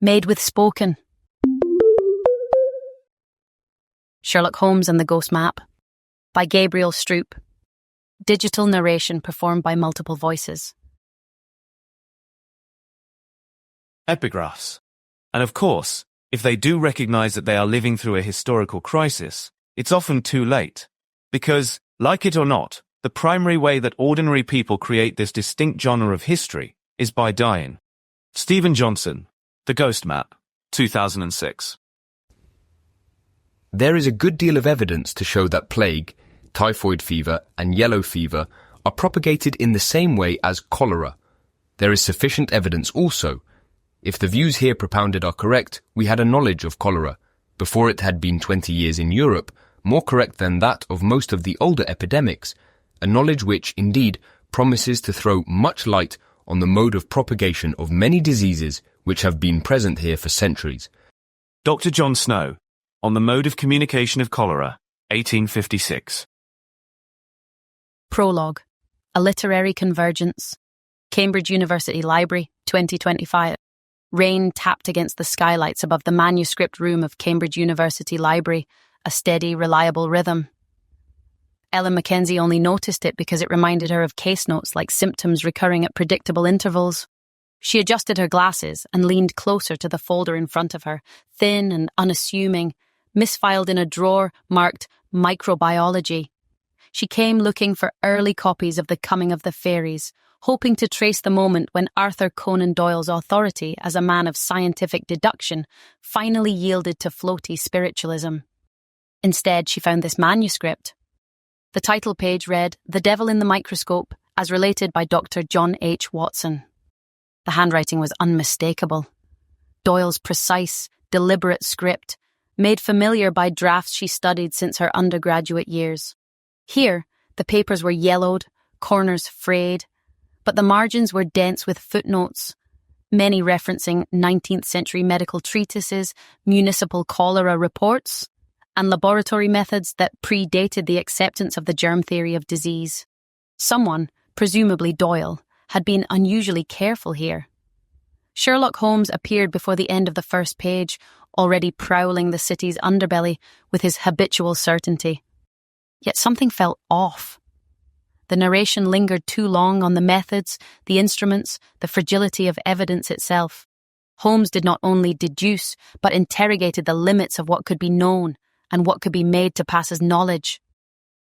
Made with Spoken. Sherlock Holmes and the Ghost Map by Gabriel Stroop. Digital narration performed by multiple voices. Epigraphs. And of course, if they do recognize that they are living through a historical crisis, it's often too late. Because, like it or not, the primary way that ordinary people create this distinct genre of history is by dying. Stephen Johnson, The Ghost Map, 2006. There is a good deal of evidence to show that plague, typhoid fever, and yellow fever are propagated in the same way as cholera. There is sufficient evidence also. If the views here propounded are correct, we had a knowledge of cholera, before it had been 20 years in Europe, more correct than that of most of the older epidemics, a knowledge which, indeed, promises to throw much light on the mode of propagation of many diseases which have been present here for centuries. Dr. John Snow, On the Mode of Communication of Cholera, 1856. Prologue. A Literary Convergence. Cambridge University Library, 2025. Rain tapped against the skylights above the manuscript room of Cambridge University Library, a steady, reliable rhythm. Ellen Mackenzie only noticed it because it reminded her of case notes like symptoms recurring at predictable intervals. She adjusted her glasses and leaned closer to the folder in front of her, thin and unassuming, misfiled in a drawer marked Microbiology. She came looking for early copies of The Coming of the Fairies, hoping to trace the moment when Arthur Conan Doyle's authority as a man of scientific deduction finally yielded to floaty spiritualism. Instead, she found this manuscript. The title page read, The Devil in the Microscope, as related by Dr. John H. Watson. The handwriting was unmistakable. Doyle's precise, deliberate script, made familiar by drafts she studied since her undergraduate years. Here, the papers were yellowed, corners frayed, but the margins were dense with footnotes, many referencing 19th century medical treatises, municipal cholera reports, and laboratory methods that predated the acceptance of the germ theory of disease. Someone, presumably Doyle, had been unusually careful here. Sherlock Holmes appeared before the end of the first page, already prowling the city's underbelly with his habitual certainty. Yet something felt off. The narration lingered too long on the methods, the instruments, the fragility of evidence itself. Holmes did not only deduce, but interrogated the limits of what could be known and what could be made to pass as knowledge.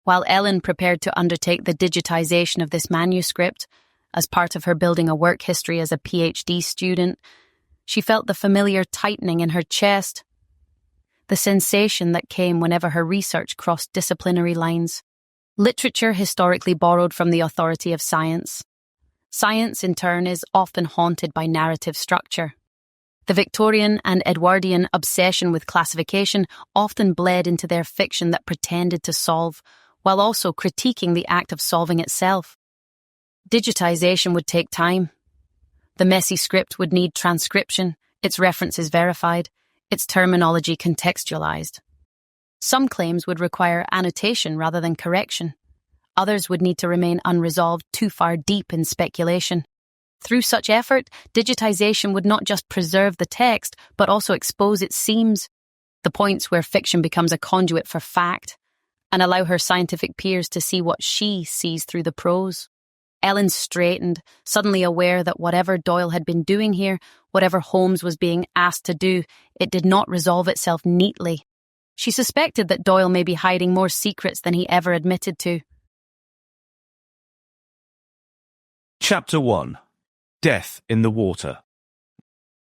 While Ellen prepared to undertake the digitization of this manuscript, as part of her building a work history as a PhD student, she felt the familiar tightening in her chest, the sensation that came whenever her research crossed disciplinary lines. Literature historically borrowed from the authority of science. Science, in turn, is often haunted by narrative structure. The Victorian and Edwardian obsession with classification often bled into their fiction that pretended to solve, while also critiquing the act of solving itself. Digitization would take time. The messy script would need transcription, its references verified, its terminology contextualized. Some claims would require annotation rather than correction. Others would need to remain unresolved too far deep in speculation. Through such effort, digitization would not just preserve the text, but also expose its seams, the points where fiction becomes a conduit for fact, and allow her scientific peers to see what she sees through the prose. Ellen straightened, suddenly aware that whatever Doyle had been doing here, whatever Holmes was being asked to do, it did not resolve itself neatly. She suspected that Doyle may be hiding more secrets than he ever admitted to. Chapter 1. Death in the Water.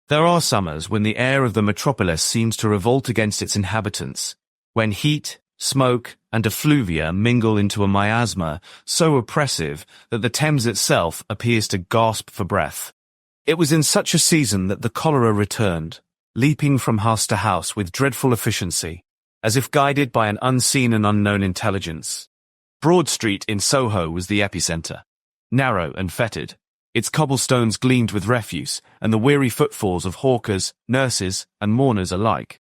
There are summers when the air of the metropolis seems to revolt against its inhabitants, when heat, smoke, and effluvia mingle into a miasma so oppressive that the Thames itself appears to gasp for breath. It was in such a season that the cholera returned, leaping from house to house with dreadful efficiency, as if guided by an unseen and unknown intelligence. Broad Street in Soho was the epicenter. Narrow and fetid, its cobblestones gleamed with refuse and the weary footfalls of hawkers, nurses, and mourners alike.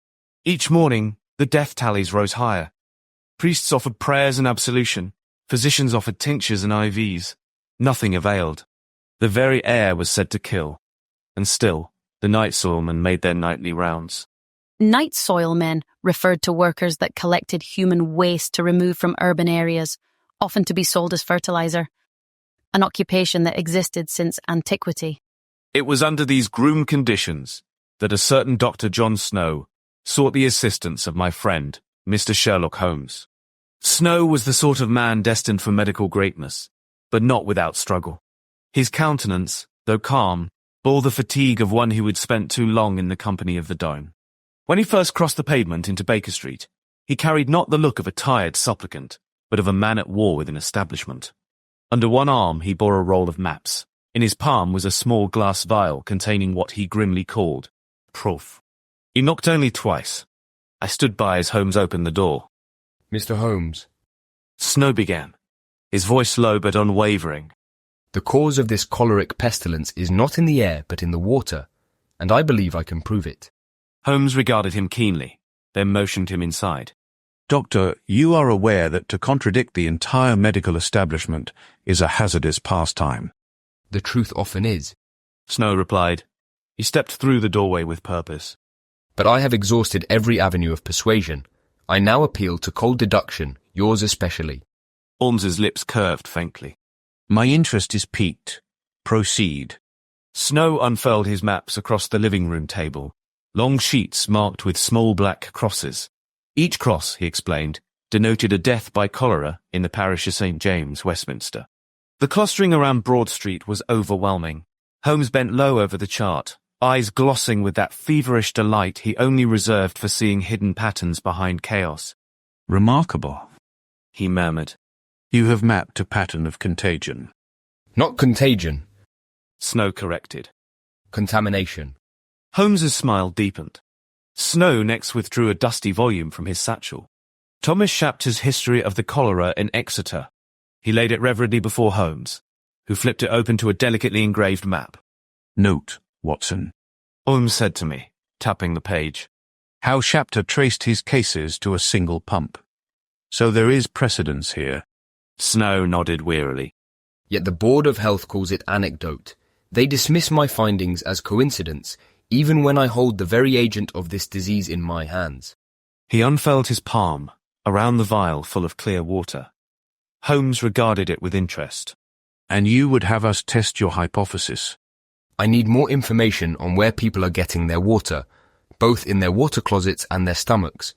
Each morning, the death tallies rose higher. Priests offered prayers and absolution. Physicians offered tinctures and IVs. Nothing availed. The very air was said to kill. And still, The night soilmen made their nightly rounds. Night soilmen referred to workers that collected human waste to remove from urban areas, often to be sold as fertilizer, an occupation that existed since antiquity. It was under these grim conditions that a certain Dr. John Snow sought the assistance of my friend, Mr. Sherlock Holmes. Snow was the sort of man destined for medical greatness, but not without struggle. His countenance, though calm, bore the fatigue of one who had spent too long in the company of the Don. When he first crossed the pavement into Baker Street, he carried not the look of a tired supplicant, but of a man at war with an establishment. Under one arm he bore a roll of maps. In his palm was a small glass vial containing what he grimly called proof. He knocked only twice. I stood by as Holmes opened the door. Mr. Holmes. Snow began, his voice low but unwavering. The cause of this choleric pestilence is not in the air but in the water, and I believe I can prove it. Holmes regarded him keenly, then motioned him inside. Doctor, you are aware that to contradict the entire medical establishment is a hazardous pastime. The truth often is. Snow replied. He stepped through the doorway with purpose. But I have exhausted every avenue of persuasion. I now appeal to cold deduction, yours especially. Holmes's lips curved faintly. My interest is piqued. Proceed. Snow unfurled his maps across the living room table, long sheets marked with small black crosses. Each cross, he explained, denoted a death by cholera in the parish of St. James, Westminster. The clustering around Broad Street was overwhelming. Holmes bent low over the chart, eyes glossing with that feverish delight he only reserved for seeing hidden patterns behind chaos. Remarkable, he murmured. You have mapped a pattern of contagion. Not contagion. Snow corrected. Contamination. Holmes's smile deepened. Snow next withdrew a dusty volume from his satchel. Thomas Shapter's History of the Cholera in Exeter. He laid it reverently before Holmes, who flipped it open to a delicately engraved map. Note, Watson, Holmes said to me, tapping the page, how Shapter traced his cases to a single pump. So there is precedence here. Snow nodded wearily. Yet the Board of Health calls it anecdote. They dismiss my findings as coincidence, even when I hold the very agent of this disease in my hands. He unfurled his palm, around the vial full of clear water. Holmes regarded it with interest. And you would have us test your hypothesis? I need more information on where people are getting their water, both in their water closets and their stomachs.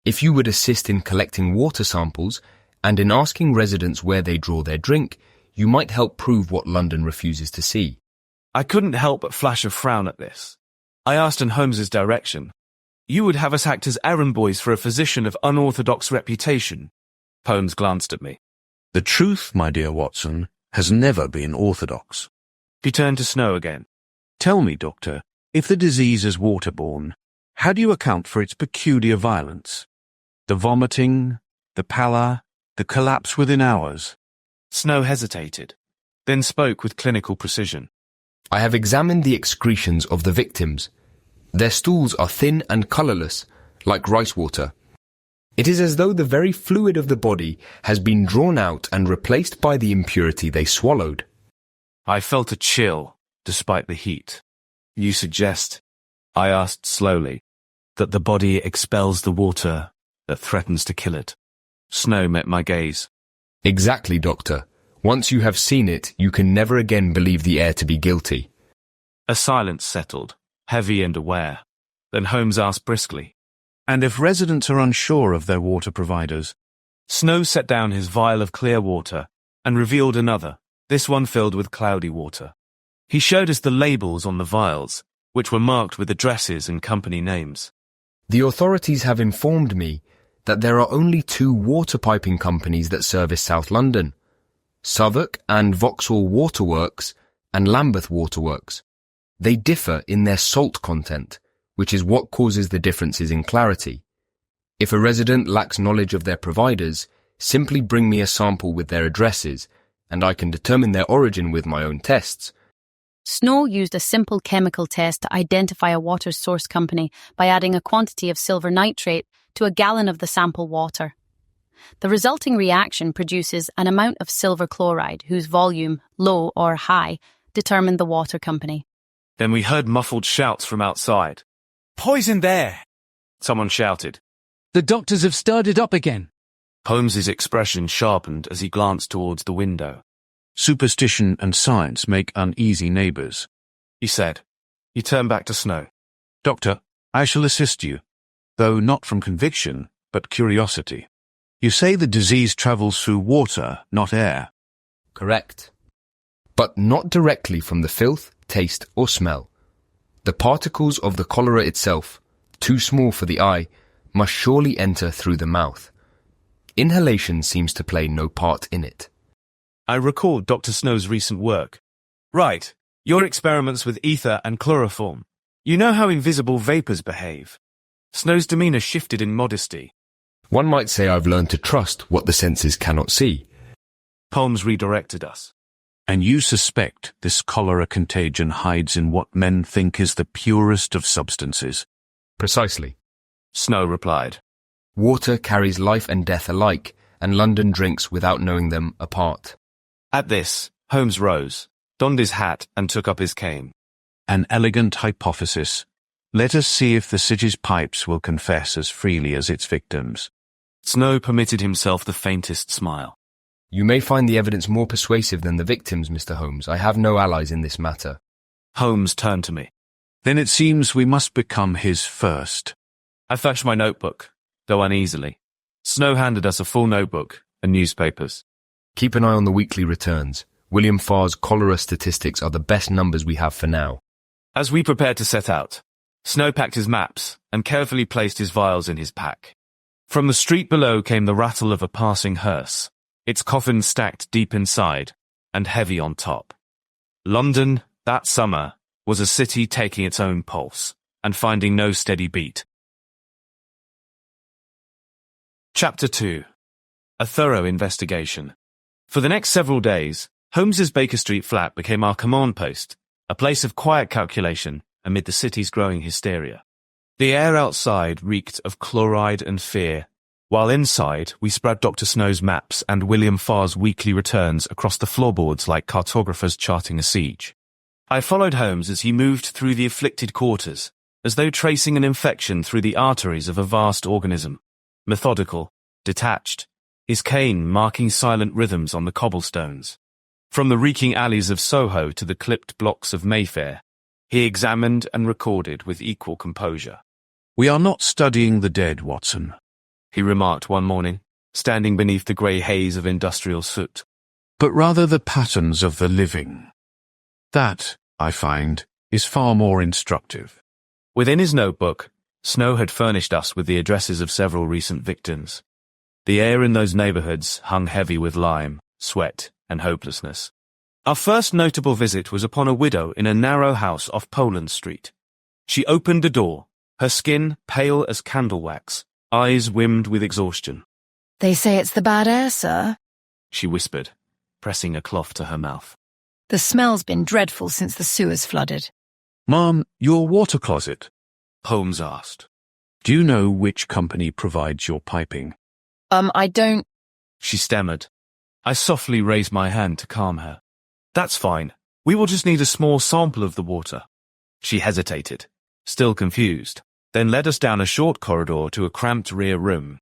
If you would assist in collecting water samples and in asking residents where they draw their drink, you might help prove what London refuses to see. I couldn't help but flash a frown at this. I asked in Holmes's direction. You would have us act as errand boys for a physician of unorthodox reputation. Holmes glanced at me. The truth, my dear Watson, has never been orthodox. He turned to Snow again. Tell me, Doctor, if the disease is waterborne, how do you account for its peculiar violence? The vomiting, the pallor, the collapse within hours. Snow hesitated, then spoke with clinical precision. I have examined the excretions of the victims. Their stools are thin and colourless, like rice water. It is as though the very fluid of the body has been drawn out and replaced by the impurity they swallowed. I felt a chill, despite the heat. You suggest, I asked slowly, that the body expels the water that threatens to kill it. Snow met my gaze. Exactly, Doctor. Once you have seen it, you can never again believe the air to be guilty. A silence settled, heavy and aware. Then Holmes asked briskly, And if residents are unsure of their water providers? Snow set down his vial of clear water and revealed another, this one filled with cloudy water. He showed us the labels on the vials, which were marked with addresses and company names. The authorities have informed me that there are only 2 water piping companies that service South London, Southwark and Vauxhall Waterworks and Lambeth Waterworks. They differ in their salt content, which is what causes the differences in clarity. If a resident lacks knowledge of their providers, simply bring me a sample with their addresses, and I can determine their origin with my own tests. Snow used a simple chemical test to identify a water source company by adding a quantity of silver nitrate to a gallon of the sample water. The resulting reaction produces an amount of silver chloride whose volume, low or high, determined the water company. Then we heard muffled shouts from outside. Poison there! Someone shouted. The doctors have stirred it up again. Holmes's expression sharpened as he glanced towards the window. Superstition and science make uneasy neighbours, He said. He turned back to Snow. Doctor, I shall assist you, though not from conviction, but curiosity. You say the disease travels through water, not air. Correct. But not directly from the filth, taste, or smell. The particles of the cholera itself, too small for the eye, must surely enter through the mouth. Inhalation seems to play no part in it. I recalled Dr. Snow's recent work. Right, your experiments with ether and chloroform. You know how invisible vapours behave. Snow's demeanour shifted in modesty. One might say I've learned to trust what the senses cannot see. Holmes redirected us. And you suspect this cholera contagion hides in what men think is the purest of substances? Precisely. Snow replied. Water carries life and death alike, and London drinks without knowing them apart. At this, Holmes rose, donned his hat, and took up his cane. An elegant hypothesis. Let us see if the city's pipes will confess as freely as its victims. Snow permitted himself the faintest smile. You may find the evidence more persuasive than the victims, Mr. Holmes. I have no allies in this matter. Holmes turned to me. Then it seems we must become his first. I fetched my notebook, though uneasily. Snow handed us a full notebook and newspapers. Keep an eye on the weekly returns. William Farr's cholera statistics are the best numbers we have for now. As we prepared to set out, Snow packed his maps and carefully placed his vials in his pack. From the street below came the rattle of a passing hearse, its coffin stacked deep inside and heavy on top. London, that summer, was a city taking its own pulse and finding no steady beat. Chapter 2. A thorough investigation. For the next several days, Holmes's Baker Street flat became our command post, a place of quiet calculation amid the city's growing hysteria. The air outside reeked of chloride and fear, while inside we spread Dr. Snow's maps and William Farr's weekly returns across the floorboards like cartographers charting a siege. I followed Holmes as he moved through the afflicted quarters, as though tracing an infection through the arteries of a vast organism. Methodical, detached, his cane marking silent rhythms on the cobblestones. From the reeking alleys of Soho to the clipped blocks of Mayfair, he examined and recorded with equal composure. We are not studying the dead, Watson, he remarked one morning, standing beneath the grey haze of industrial soot, but rather the patterns of the living. That, I find, is far more instructive. Within his notebook, Snow had furnished us with the addresses of several recent victims. The air in those neighbourhoods hung heavy with lime, sweat, and hopelessness. Our first notable visit was upon a widow in a narrow house off Poland Street. She opened the door, her skin pale as candle wax, eyes rimmed with exhaustion. They say it's the bad air, sir, she whispered, pressing a cloth to her mouth. The smell's been dreadful since the sewers flooded. Ma'am, your water closet. Holmes asked. Do you know which company provides your piping? I don't... She stammered. I softly raised my hand to calm her. That's fine. We will just need a small sample of the water. She hesitated, still confused, then led us down a short corridor to a cramped rear room.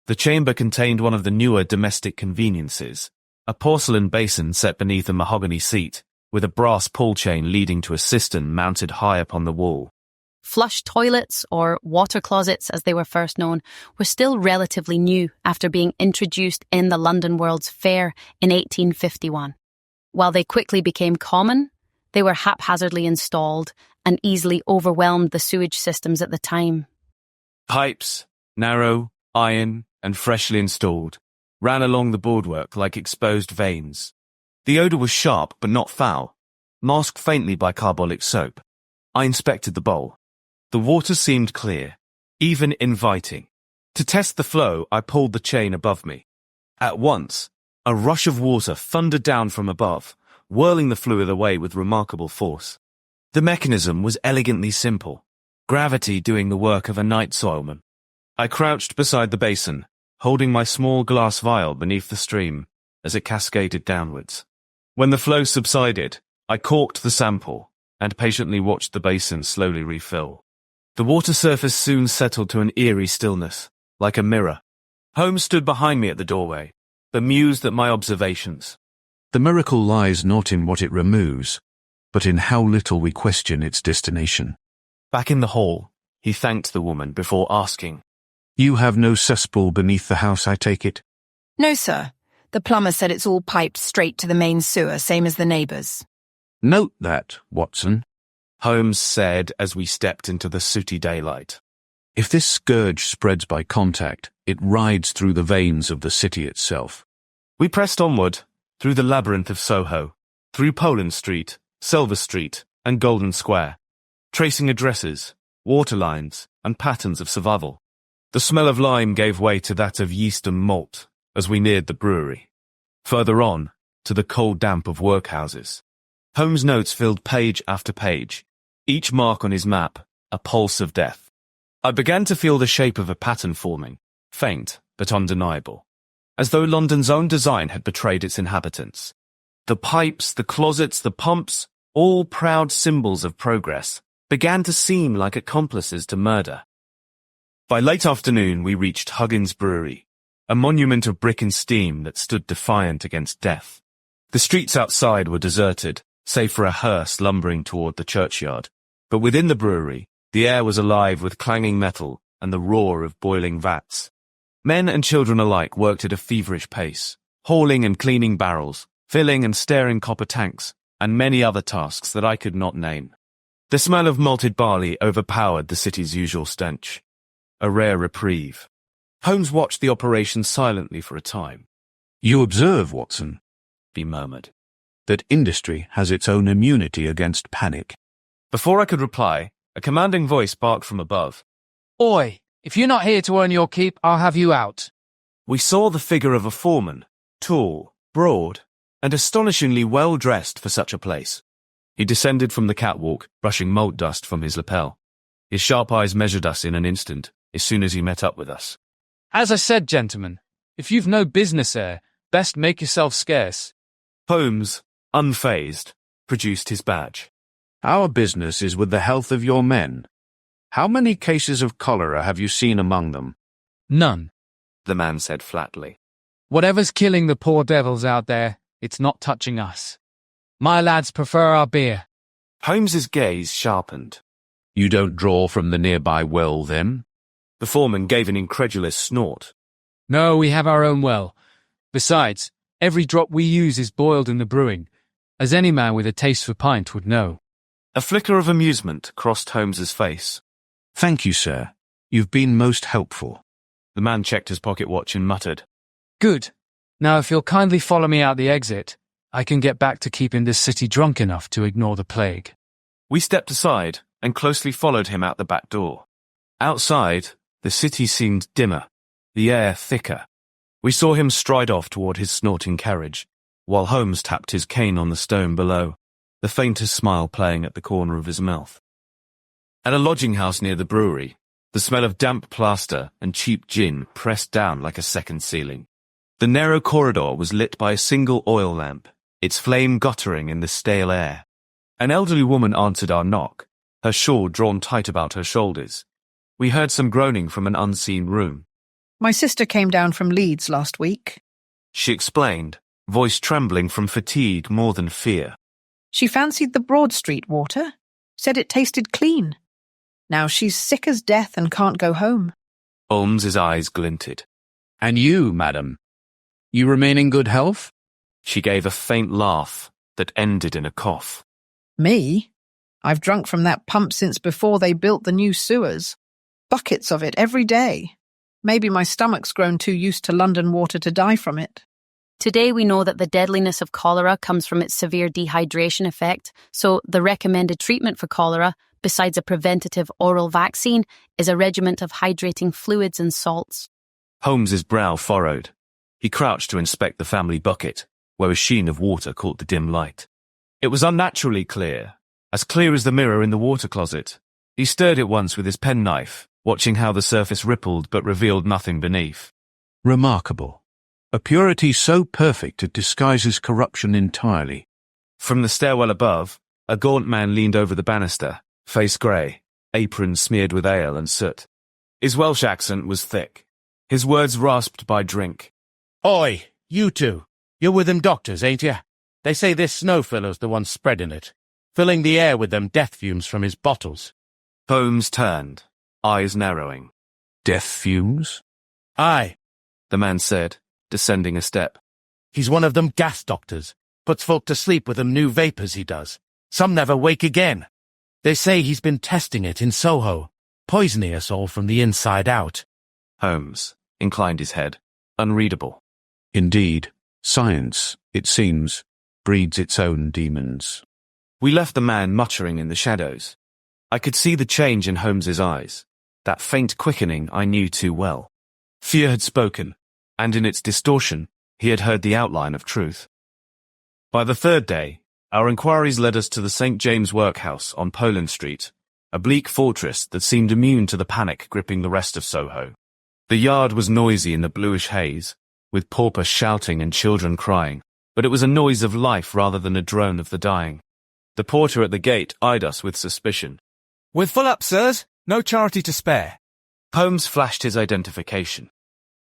The chamber contained one of the newer domestic conveniences, a porcelain basin set beneath a mahogany seat, with a brass pull chain leading to a cistern mounted high upon the wall. Flush toilets, or water closets as they were first known, were still relatively new after being introduced in the London World's Fair in 1851. While they quickly became common, they were haphazardly installed and easily overwhelmed the sewage systems at the time. Pipes, narrow, iron, and freshly installed, ran along the boardwork like exposed veins. The odour was sharp but not foul, masked faintly by carbolic soap. I inspected the bowl. The water seemed clear, even inviting. To test the flow, I pulled the chain above me. At once, a rush of water thundered down from above, whirling the fluid away with remarkable force. The mechanism was elegantly simple, gravity doing the work of a night soilman. I crouched beside the basin, holding my small glass vial beneath the stream as it cascaded downwards. When the flow subsided, I corked the sample and patiently watched the basin slowly refill. The water surface soon settled to an eerie stillness, like a mirror. Holmes stood behind me at the doorway, bemused at my observations. The miracle lies not in what it removes, but in how little we question its destination. Back in the hall, he thanked the woman before asking, You have no cesspool beneath the house, I take it? No, sir. The plumber said it's all piped straight to the main sewer, same as the neighbours. Note that, Watson. Holmes said as we stepped into the sooty daylight. If this scourge spreads by contact, it rides through the veins of the city itself. We pressed onward, through the labyrinth of Soho, through Poland Street, Silver Street, and Golden Square, tracing addresses, water lines, and patterns of survival. The smell of lime gave way to that of yeast and malt as we neared the brewery. Further on, to the cold damp of workhouses. Holmes' notes filled page after page, each mark on his map a pulse of death. I began to feel the shape of a pattern forming, faint but undeniable, as though London's own design had betrayed its inhabitants. The pipes, the closets, the pumps, all proud symbols of progress, began to seem like accomplices to murder. By late afternoon we reached Huggins Brewery, a monument of brick and steam that stood defiant against death. The streets outside were deserted, save for a hearse lumbering toward the churchyard, but within the brewery, the air was alive with clanging metal and the roar of boiling vats. Men and children alike worked at a feverish pace, hauling and cleaning barrels, filling and stirring copper tanks, and many other tasks that I could not name. The smell of malted barley overpowered the city's usual stench. A rare reprieve. Holmes watched the operation silently for a time. You observe, Watson, He murmured. that industry has its own immunity against panic. Before I could reply, a commanding voice barked from above. Oi, if you're not here to earn your keep, I'll have you out. We saw the figure of a foreman, tall, broad, and astonishingly well-dressed for such a place. He descended from the catwalk, brushing malt dust from his lapel. His sharp eyes measured us in an instant, as soon as he met up with us. As I said, gentlemen, if you've no business here, best make yourself scarce. Holmes, unfazed, produced his badge. Our business is with the health of your men. How many cases of cholera have you seen among them? None. The man said flatly. Whatever's killing the poor devils out there, it's not touching us. My lads prefer our beer. Holmes's gaze sharpened. You don't draw from the nearby well, then? The foreman gave an incredulous snort. No, we have our own well. Besides, every drop we use is boiled in the brewing, as any man with a taste for pint would know. A flicker of amusement crossed Holmes's face. Thank you, sir. You've been most helpful. The man checked his pocket watch and muttered. Good. Now if you'll kindly follow me out the exit, I can get back to keeping this city drunk enough to ignore the plague. We stepped aside and closely followed him out the back door. Outside, the city seemed dimmer, the air thicker. We saw him stride off toward his snorting carriage, while Holmes tapped his cane on the stone below, the faintest smile playing at the corner of his mouth. At a lodging house near the brewery, the smell of damp plaster and cheap gin pressed down like a second ceiling. The narrow corridor was lit by a single oil lamp, its flame guttering in the stale air. An elderly woman answered our knock, her shawl drawn tight about her shoulders. We heard some groaning from an unseen room. My sister came down from Leeds last week. She explained, voice trembling from fatigue more than fear. She fancied the Broad Street water, said it tasted clean. Now she's sick as death and can't go home. Holmes's eyes glinted. And you, madam? You remain in good health? She gave a faint laugh that ended in a cough. Me? I've drunk from that pump since before they built the new sewers. Buckets of it every day. Maybe my stomach's grown too used to London water to die from it. Today we know that the deadliness of cholera comes from its severe dehydration effect, so the recommended treatment for cholera, besides a preventative oral vaccine, is a regimen of hydrating fluids and salts. Holmes's brow furrowed. He crouched to inspect the family bucket, where a sheen of water caught the dim light. It was unnaturally clear, as clear as the mirror in the water closet. He stirred it once with his penknife, watching how the surface rippled but revealed nothing beneath. Remarkable. A purity so perfect it disguises corruption entirely. From the stairwell above, A gaunt man leaned over the banister, face grey, apron smeared with ale and soot. His Welsh accent was thick, his words rasped by drink. Oi, you two. You're with them doctors, ain't you? They say this snow fellow's the one spreading it, filling the air with them death fumes from his bottles. Holmes turned, eyes narrowing. Death fumes? Aye, The man said, descending a step. he's one of them gas doctors. Puts folk to sleep with them new vapours he does. Some never wake again. They say he's been testing it in Soho, poisoning us all from the inside out. Holmes inclined his head, unreadable. Indeed, science, it seems, breeds its own demons. We left the man muttering in the shadows. I could see the change in Holmes's eyes, that faint quickening I knew too well. Fear had spoken, and in its distortion, he had heard the outline of truth. By the third day, our inquiries led us to the St. James Workhouse on Poland Street, a bleak fortress that seemed immune to the panic gripping the rest of Soho. The yard was noisy in the bluish haze, with paupers shouting and children crying, but it was a noise of life rather than a drone of the dying. The porter at the gate eyed us with suspicion. "We're full up, sirs. No charity to spare." Holmes flashed his identification.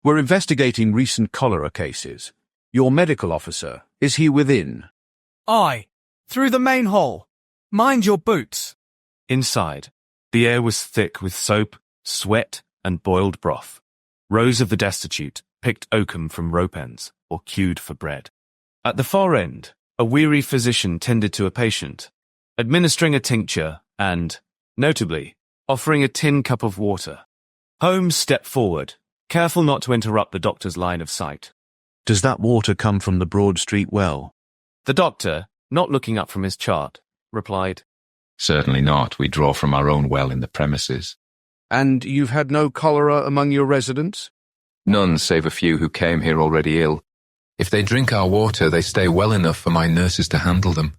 We're investigating recent cholera cases. Your medical officer, is he within? "Aye. Through the main hall. Mind your boots." Inside, the air was thick with soap, sweat, and boiled broth. Rows of the destitute picked oakum from rope ends or queued for bread. At the far end, a weary physician tended to a patient, administering a tincture and, notably, offering a tin cup of water. Holmes stepped forward, careful not to interrupt the doctor's line of sight. Does that water come from the Broad Street well? The doctor, not looking up from his chart, replied, "Certainly not. We draw from our own well in the premises." And you've had no cholera among your residents? "None save a few who came here already ill. If they drink our water, they stay well enough for my nurses to handle them."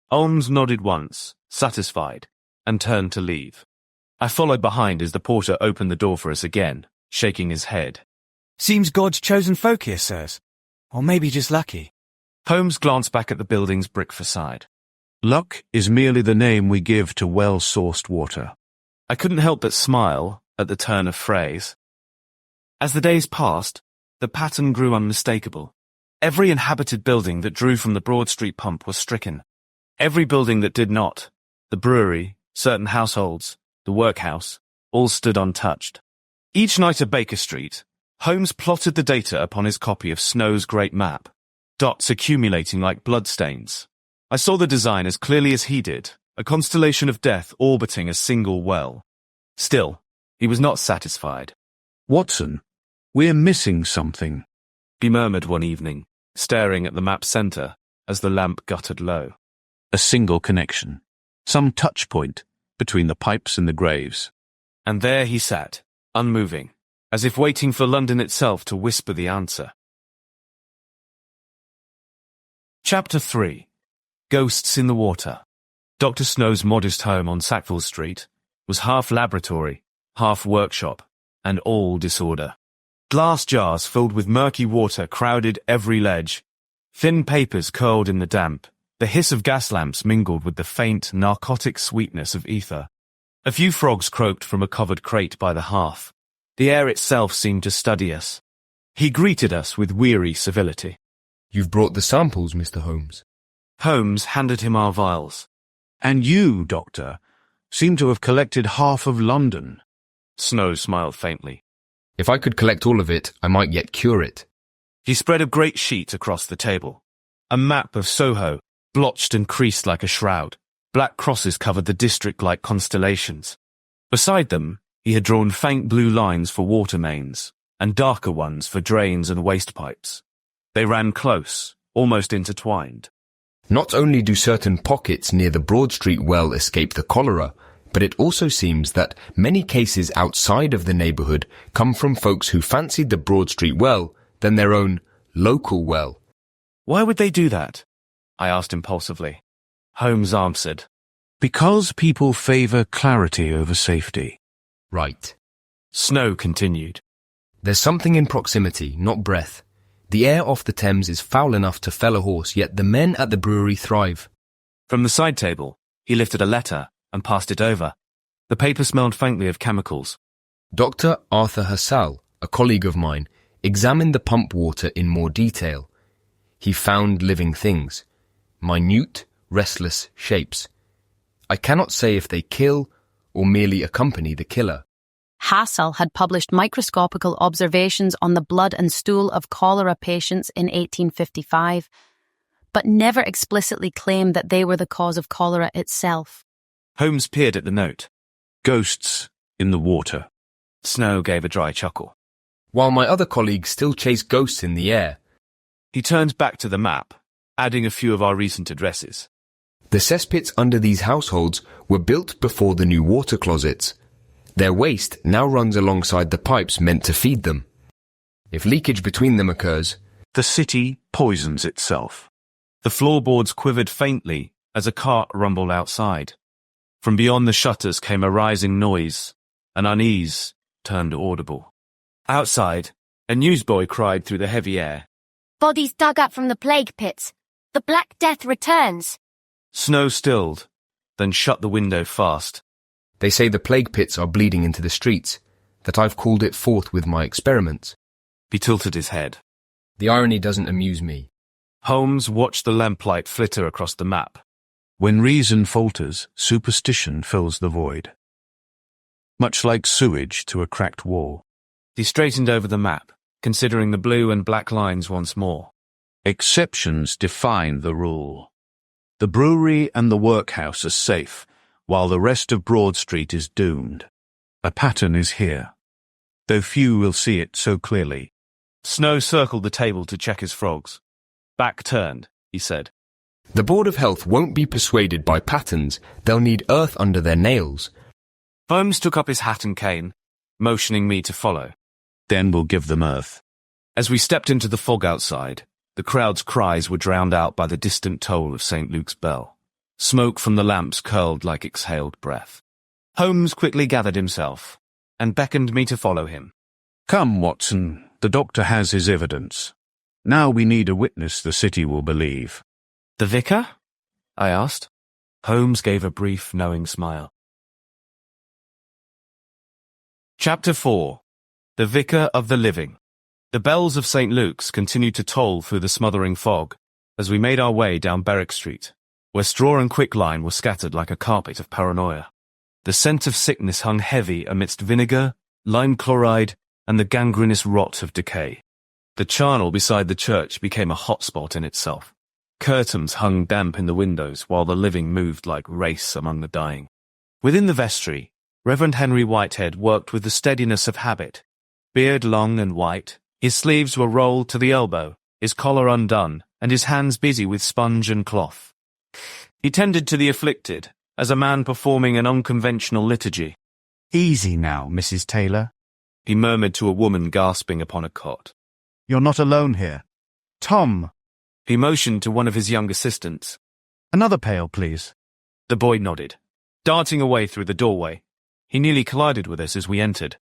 Holmes nodded once, satisfied, and turned to leave. I followed behind as the porter opened the door for us again, shaking his head. "Seems God's chosen folk here, sirs. Or maybe just lucky." Holmes glanced back at the building's brick facade. Luck is merely the name we give to well-sourced water. I couldn't help but smile at the turn of phrase. As the days passed, the pattern grew unmistakable. Every inhabited building that drew from the Broad Street pump was stricken. Every building that did not, the brewery, certain households, the workhouse, all stood untouched. Each night at Baker Street, Holmes plotted the data upon his copy of Snow's great map, dots accumulating like bloodstains. I saw the design as clearly as he did, a constellation of death orbiting a single well. Still, he was not satisfied. Watson, we're missing something. He murmured one evening, staring at the map's centre as the lamp guttered low. A single connection. Some touch point between the pipes and the graves. And there he sat, unmoving, as if waiting for London itself to whisper the answer. Chapter 3. Ghosts in the Water. Dr. Snow's modest home on Sackville Street was half laboratory, half workshop, and all disorder. Glass jars filled with murky water crowded every ledge. Thin papers curled in the damp. The hiss of gas lamps mingled with the faint, narcotic sweetness of ether. A few frogs croaked from a covered crate by the hearth. The air itself seemed to study us. He greeted us with weary civility. "You've brought the samples, Mr. Holmes." Holmes handed him our vials. And you, Doctor, seem to have collected half of London. Snow smiled faintly. "If I could collect all of it, I might yet cure it." He spread a great sheet across the table. A map of Soho, blotched and creased like a shroud. Black crosses covered the district like constellations. Beside them, he had drawn faint blue lines for water mains, and darker ones for drains and waste pipes. They ran close, almost intertwined. Not only do certain pockets near the Broad Street well escape the cholera, but it also seems that many cases outside of the neighbourhood come from folks who fancied the Broad Street well than their own local well. Why would they do that? I asked impulsively. Holmes answered, Because people favour clarity over safety. Right. Snow continued. There's something in proximity, not breath. The air off the Thames is foul enough to fell a horse, yet the men at the brewery thrive. From the side table, He lifted a letter and passed it over. The paper smelled faintly of chemicals. Dr. Arthur Hassall, a colleague of mine, examined the pump water in more detail. He found living things, minute, restless shapes. I cannot say if they kill or merely accompany the killer. Hassall had published microscopical observations on the blood and stool of cholera patients in 1855, but never explicitly claimed that they were the cause of cholera itself. Holmes peered at the note. Ghosts in the water. Snow gave a dry chuckle. While my other colleagues still chase ghosts in the air. He turned back to the map, adding a few of our recent addresses. The cesspits under these households were built before the new water closets. Their waste now runs alongside the pipes meant to feed them. If leakage between them occurs, the city poisons itself. The floorboards quivered faintly as a cart rumbled outside. From beyond the shutters came a rising noise. An unease turned audible. Outside, a newsboy cried through the heavy air. Bodies dug up from the plague pits. The Black Death returns. Snow stilled, then shut the window fast. They say the plague pits are bleeding into the streets, that I've called it forth with my experiments. He tilted his head. The irony doesn't amuse me. Holmes watched the lamplight flitter across the map. When reason falters, superstition fills the void. Much like sewage to a cracked wall. He straightened over the map, considering the blue and black lines once more. Exceptions define the rule. The brewery and the workhouse are safe, while the rest of Broad Street is doomed. A pattern is here, though few will see it so clearly. Snow circled the table to check his frogs. Back turned, he said. The Board of Health won't be persuaded by patterns. They'll need earth under their nails. Holmes took up his hat and cane, motioning me to follow. Then we'll give them earth. As we stepped into the fog outside, the crowd's cries were drowned out by the distant toll of St. Luke's bell. Smoke from the lamps curled like exhaled breath. Holmes quickly gathered himself and beckoned me to follow him. Come, Watson, the doctor has his evidence. Now we need a witness the city will believe. The vicar? I asked. Holmes gave a brief, knowing smile. Chapter 4. The Vicar of the Living. The bells of St. Luke's continued to toll through the smothering fog as we made our way down Berwick Street, where straw and quicklime were scattered like a carpet of paranoia. The scent of sickness hung heavy amidst vinegar, lime chloride, and the gangrenous rot of decay. The charnel beside the church became a hot spot in itself. Curtains hung damp in the windows while the living moved like race among the dying. Within the vestry, Reverend Henry Whitehead worked with the steadiness of habit. Beard long and white, his sleeves were rolled to the elbow, his collar undone, and his hands busy with sponge and cloth. He tended to the afflicted, as a man performing an unconventional liturgy. Easy now, Mrs. Taylor. He murmured to a woman gasping upon a cot. You're not alone here. Tom. He motioned to one of his young assistants. Another pail, please. The boy nodded, darting away through the doorway. He nearly collided with us as we entered.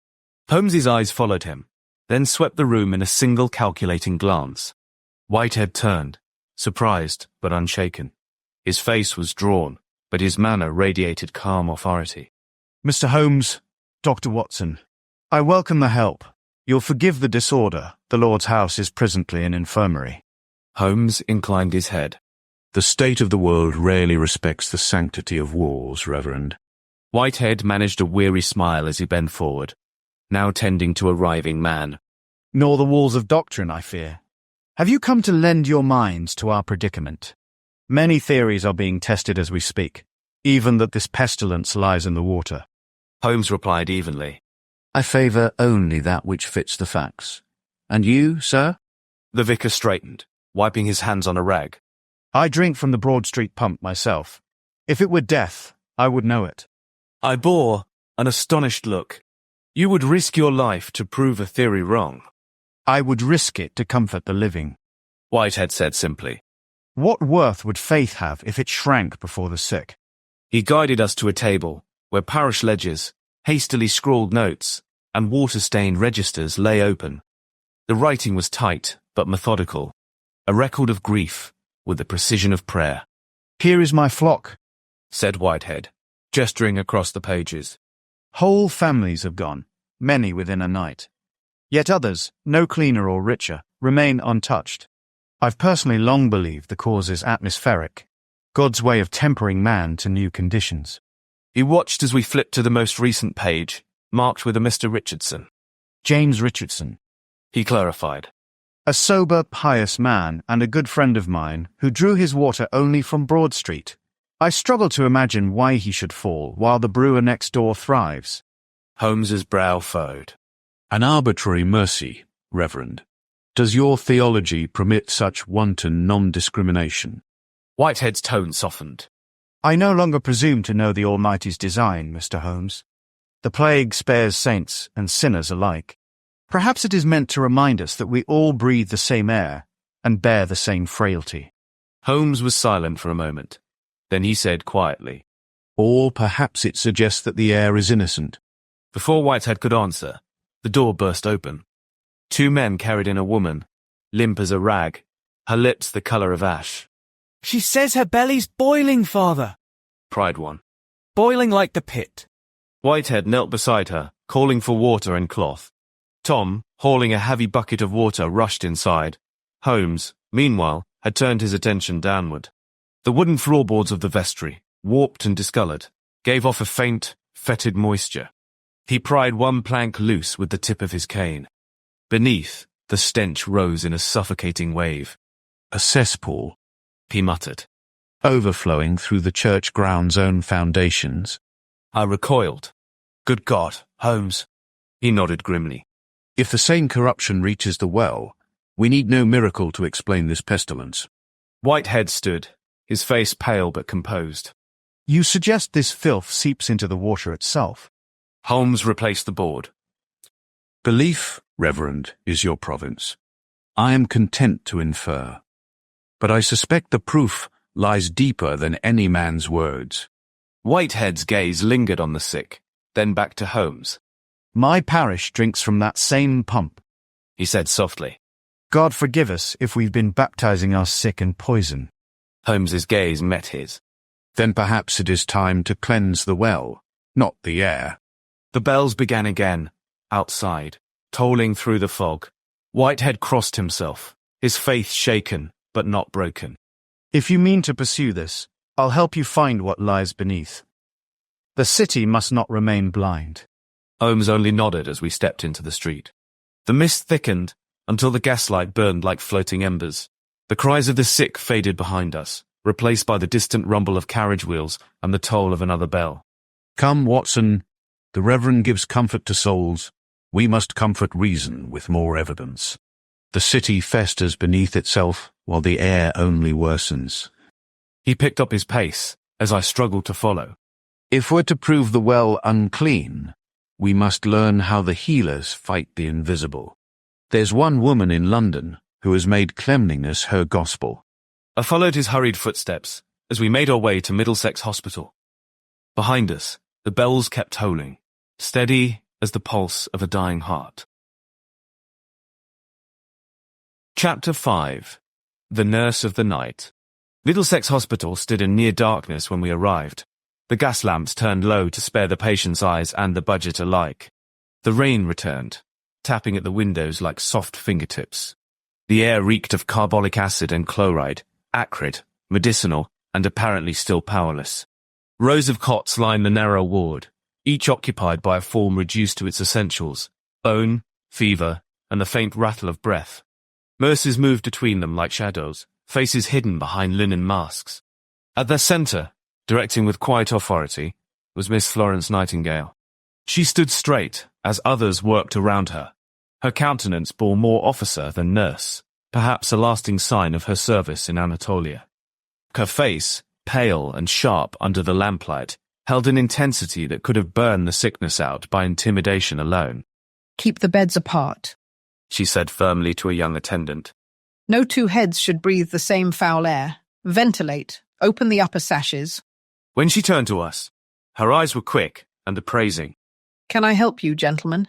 Holmes's eyes followed him, then swept the room in a single calculating glance. Whitehead turned, surprised but unshaken. His face was drawn, but his manner radiated calm authority. Mr. Holmes, Dr. Watson, I welcome the help. You'll forgive the disorder. The Lord's house is presently an infirmary. Holmes inclined his head. The state of the world rarely respects the sanctity of walls, Reverend. Whitehead managed a weary smile as he bent forward, now tending to a writhing man. Nor the walls of doctrine, I fear. Have you come to lend your minds to our predicament? Many theories are being tested as we speak, even that this pestilence lies in the water. Holmes replied evenly. I favour only that which fits the facts. And you, sir? The vicar straightened, wiping his hands on a rag. I drink from the Broad Street pump myself. If it were death, I would know it. I bore an astonished look. You would risk your life to prove a theory wrong. I would risk it to comfort the living. Whitehead said simply. What worth would faith have if it shrank before the sick? He guided us to a table where parish ledgers, hastily scrawled notes, and water-stained registers lay open. The writing was tight but methodical, a record of grief with the precision of prayer. Here is my flock. said Whitehead, gesturing across the pages. Whole families have gone, many within a night. Yet others, no cleaner or richer, remain untouched. I've personally long believed the cause is atmospheric, God's way of tempering man to new conditions. He watched as we flipped to the most recent page, marked with a Mr. Richardson. James Richardson, He clarified. a sober, pious man and a good friend of mine who drew his water only from Broad Street. I struggle to imagine why he should fall while the brewer next door thrives. Holmes's brow furrowed. An arbitrary mercy, Reverend. Does your theology permit such wanton non-discrimination? Whitehead's tone softened. I no longer presume to know the Almighty's design, Mr. Holmes. The plague spares saints and sinners alike. Perhaps it is meant to remind us that we all breathe the same air and bear the same frailty. Holmes was silent for a moment. Then he said quietly, Or perhaps it suggests that the air is innocent. Before Whitehead could answer, the door burst open. 2 men carried in a woman, limp as a rag, her lips the colour of ash. She says her belly's boiling, Father, cried one. boiling like the pit. Whitehead knelt beside her, calling for water and cloth. Tom, hauling a heavy bucket of water, rushed inside. Holmes, meanwhile, had turned his attention downward. The wooden floorboards of the vestry, warped and discoloured, gave off a faint, fetid moisture. He pried one plank loose with the tip of his cane. Beneath, the stench rose in a suffocating wave. A cesspool, He muttered. overflowing through the church ground's own foundations. I recoiled. Good God, Holmes. He nodded grimly. If the same corruption reaches the well, we need no miracle to explain this pestilence. Whitehead stood, his face pale but composed. You suggest this filth seeps into the water itself? Holmes replaced the board. Belief, Reverend, is your province. I am content to infer. But I suspect the proof lies deeper than any man's words. Whitehead's gaze lingered on the sick, then back to Holmes. My parish drinks from that same pump, He said softly. God forgive us if we've been baptizing our sick in poison. Holmes's gaze met his. Then perhaps it is time to cleanse the well, not the air. The bells began again, outside, tolling through the fog. Whitehead crossed himself, his faith shaken but not broken. If you mean to pursue this, I'll help you find what lies beneath. The city must not remain blind. Holmes only nodded as we stepped into the street. The mist thickened until the gaslight burned like floating embers. The cries of the sick faded behind us, replaced by the distant rumble of carriage wheels and the toll of another bell. Come, Watson. The Reverend gives comfort to souls. We must comfort reason with more evidence. The city festers beneath itself, while the air only worsens. He picked up his pace as I struggled to follow. If we're to prove the well unclean, we must learn how the healers fight the invisible. There's one woman in London who has made cleanliness her gospel. I followed his hurried footsteps as we made our way to Middlesex Hospital. Behind us, the bells kept tolling, steady as the pulse of a dying heart. Chapter 5. The Nurse of the Night. Middlesex Hospital stood in near darkness when we arrived. The gas lamps turned low to spare the patient's eyes and the budget alike. The rain returned, tapping at the windows like soft fingertips. The air reeked of carbolic acid and chloride, acrid, medicinal, and apparently still powerless. Rows of cots lined the narrow ward, each occupied by a form reduced to its essentials, bone, fever, and the faint rattle of breath. Nurses moved between them like shadows, faces hidden behind linen masks. At their centre, directing with quiet authority, was Miss Florence Nightingale. She stood straight as others worked around her. Her countenance bore more officer than nurse, perhaps a lasting sign of her service in Anatolia. Her face, pale and sharp under the lamplight, held an intensity that could have burned the sickness out by intimidation alone. Keep the beds apart. She said firmly to a young attendant. No 2 heads should breathe the same foul air. Ventilate. Open the upper sashes. When she turned to us, her eyes were quick and appraising. Can I help you, gentlemen?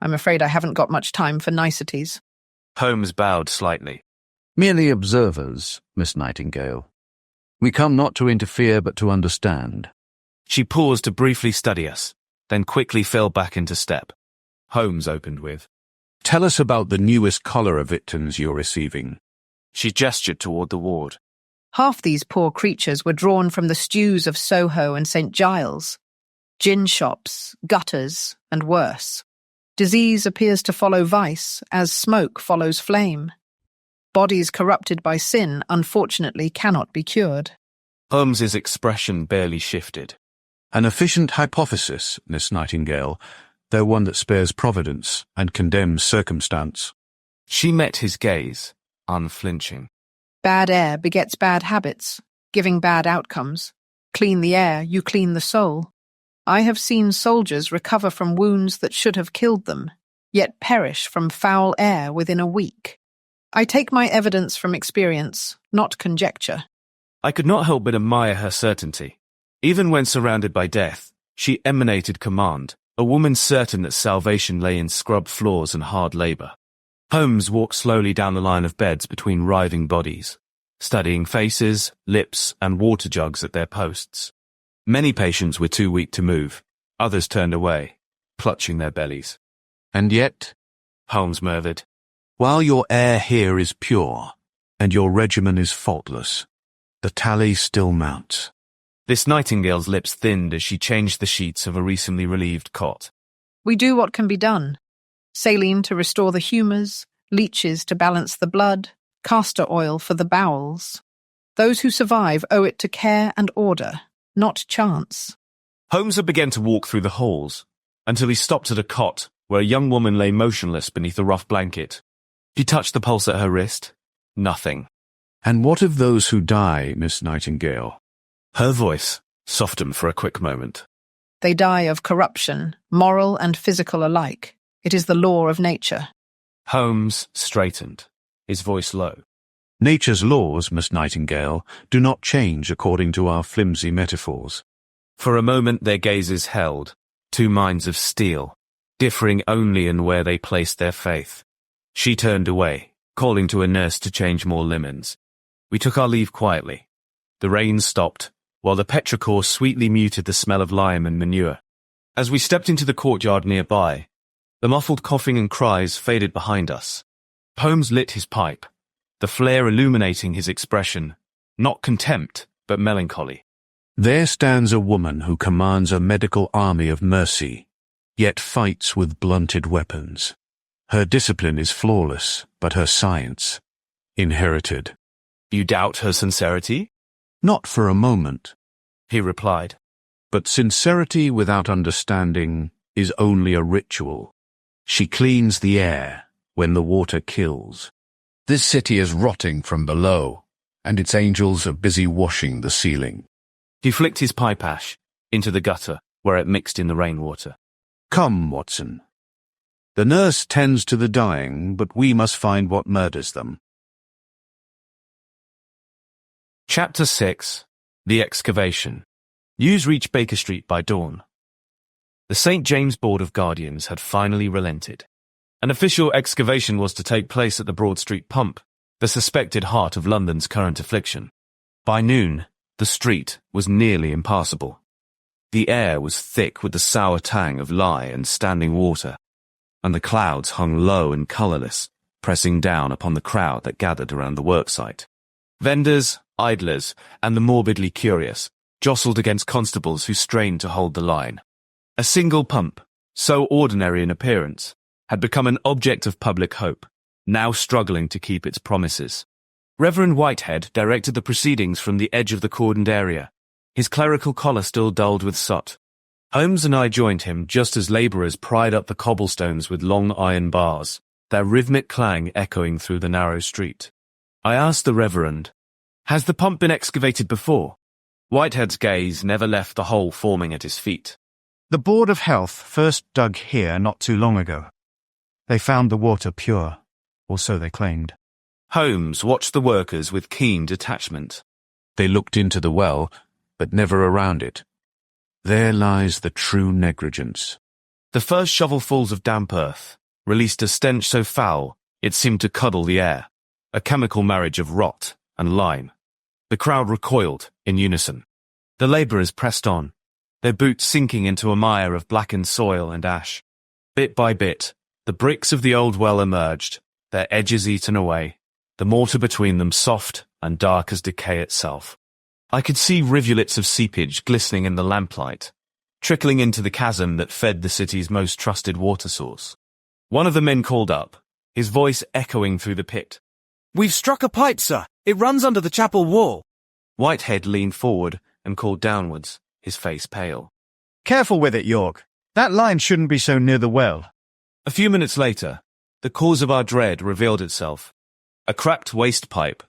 I'm afraid I haven't got much time for niceties. Holmes bowed slightly. Merely observers, Miss Nightingale. We come not to interfere but to understand. She paused to briefly study us, then quickly fell back into step. Holmes opened with, Tell us about the newest cholera victims you're receiving. She gestured toward the ward. Half these poor creatures were drawn from the stews of Soho and St. Giles. Gin shops, gutters, and worse. Disease appears to follow vice, as smoke follows flame. Bodies corrupted by sin, unfortunately, cannot be cured. Holmes's expression barely shifted. An efficient hypothesis, Miss Nightingale, though one that spares providence and condemns circumstance. She met his gaze, unflinching. Bad air begets bad habits, giving bad outcomes. Clean the air, you clean the soul. I have seen soldiers recover from wounds that should have killed them, yet perish from foul air within a week. I take my evidence from experience, not conjecture. I could not help but admire her certainty. Even when surrounded by death, she emanated command, a woman certain that salvation lay in scrubbed floors and hard labour. Holmes walked slowly down the line of beds between writhing bodies, studying faces, lips, and water jugs at their posts. Many patients were too weak to move. Others turned away, clutching their bellies. And yet, Holmes murmured, while your air here is pure, and your regimen is faultless, the tally still mounts. This Nightingale's lips thinned as she changed the sheets of a recently relieved cot. We do what can be done. Saline to restore the humours, leeches to balance the blood, castor oil for the bowels. Those who survive owe it to care and order, not chance. Holmes had begun to walk through the halls, until he stopped at a cot where a young woman lay motionless beneath a rough blanket. He touched the pulse at her wrist. Nothing. And what of those who die, Miss Nightingale? Her voice softened for a quick moment. They die of corruption, moral and physical alike. It is the law of nature. Holmes straightened, his voice low. Nature's laws, Miss Nightingale, do not change according to our flimsy metaphors. For a moment their gazes held, two minds of steel, differing only in where they placed their faith. She turned away, calling to a nurse to change more limens. We took our leave quietly. The rain stopped, while the petrichor sweetly muted the smell of lime and manure. As we stepped into the courtyard nearby, the muffled coughing and cries faded behind us. Holmes lit his pipe, the flare illuminating his expression, not contempt, but melancholy. There stands a woman who commands a medical army of mercy, yet fights with blunted weapons. Her discipline is flawless, but her science, inherited. You doubt her sincerity? Not for a moment, he replied. But sincerity without understanding is only a ritual. She cleans the air when the water kills. This city is rotting from below, and its angels are busy washing the ceiling. He flicked his pipe ash into the gutter, where it mixed in the rainwater. Come, Watson. The nurse tends to the dying, but we must find what murders them. Chapter 6. The Excavation. News reached Baker Street by dawn. The St. James Board of Guardians had finally relented. An official excavation was to take place at the Broad Street pump, the suspected heart of London's current affliction. By noon, the street was nearly impassable. The air was thick with the sour tang of lye and standing water, and the clouds hung low and colourless, pressing down upon the crowd that gathered around the worksite. Vendors, idlers, and the morbidly curious jostled against constables who strained to hold the line. A single pump, so ordinary in appearance, had become an object of public hope, now struggling to keep its promises. Reverend Whitehead directed the proceedings from the edge of the cordoned area, his clerical collar still dulled with soot. Holmes and I joined him just as labourers pried up the cobblestones with long iron bars, their rhythmic clang echoing through the narrow street. I asked the Reverend, "Has the pump been excavated before?" Whitehead's gaze never left the hole forming at his feet. The Board of Health first dug here not too long ago. They found the water pure, or so they claimed. Holmes watched the workers with keen detachment. They looked into the well, but never around it. There lies the true negligence. The first shovelfuls of damp earth released a stench so foul it seemed to cuddle the air, a chemical marriage of rot and lime. The crowd recoiled in unison. The labourers pressed on, their boots sinking into a mire of blackened soil and ash. Bit by bit, the bricks of the old well emerged, their edges eaten away, the mortar between them soft and dark as decay itself. I could see rivulets of seepage glistening in the lamplight, trickling into the chasm that fed the city's most trusted water source. One of the men called up, his voice echoing through the pit. "We've struck a pipe, sir. It runs under the chapel wall." Whitehead leaned forward and called downwards, his face pale. Careful with it, York. That line shouldn't be so near the well. A few minutes later, the cause of our dread revealed itself. A cracked waste pipe,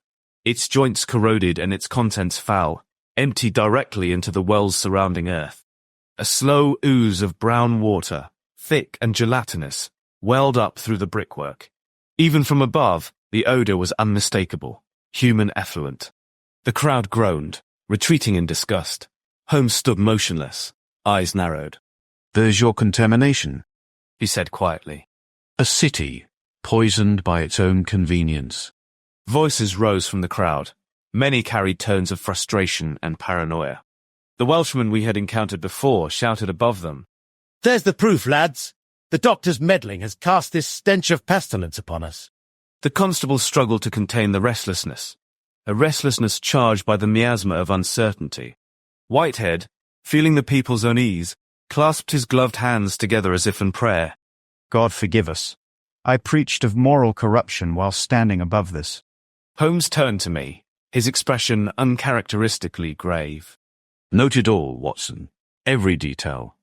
its joints corroded and its contents foul, emptied directly into the well's surrounding earth. A slow ooze of brown water, thick and gelatinous, welled up through the brickwork. Even from above, the odour was unmistakable, human effluent. The crowd groaned, retreating in disgust. Holmes stood motionless, eyes narrowed. "There's your contamination," he said quietly. "A city, poisoned by its own convenience." Voices rose from the crowd. Many carried tones of frustration and paranoia. The Welshman we had encountered before shouted above them. "There's the proof, lads. The doctor's meddling has cast this stench of pestilence upon us." The constable struggled to contain the restlessness, a restlessness charged by the miasma of uncertainty. Whitehead, feeling the people's unease, clasped his gloved hands together as if in prayer. God forgive us. I preached of moral corruption while standing above this. Holmes turned to me, his expression uncharacteristically grave. "Note it all, Watson. Every detail.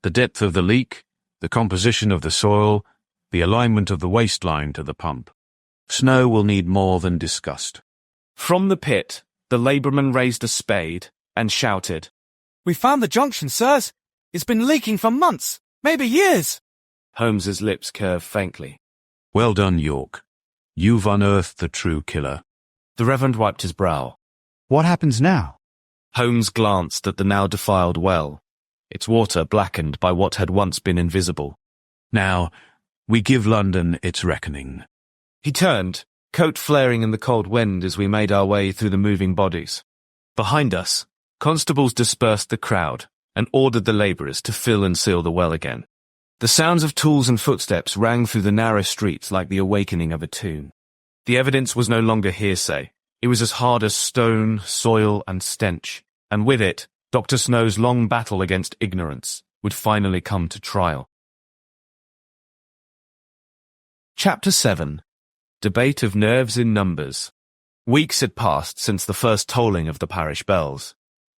The depth of the leak, the composition of the soil, the alignment of the waste line to the pump. Snow will need more than discussed." From the pit, the labourman raised a spade and shouted, "We found the junction, sirs. It's been leaking for months, maybe years." Holmes's lips curved faintly. "Well done, York. You've unearthed the true killer." The Reverend wiped his brow. What happens now? Holmes glanced at the now defiled well, its water blackened by what had once been invisible. "Now, we give London its reckoning." He turned, coat flaring in the cold wind as we made our way through the moving bodies. Behind us, constables dispersed the crowd and ordered the labourers to fill and seal the well again. The sounds of tools and footsteps rang through the narrow streets like the awakening of a tune. The evidence was no longer hearsay. It was as hard as stone, soil, and stench, and with it, Dr. Snow's long battle against ignorance would finally come to trial. Chapter 7. Debate of Nerves in Numbers. Weeks had passed since the first tolling of the parish bells.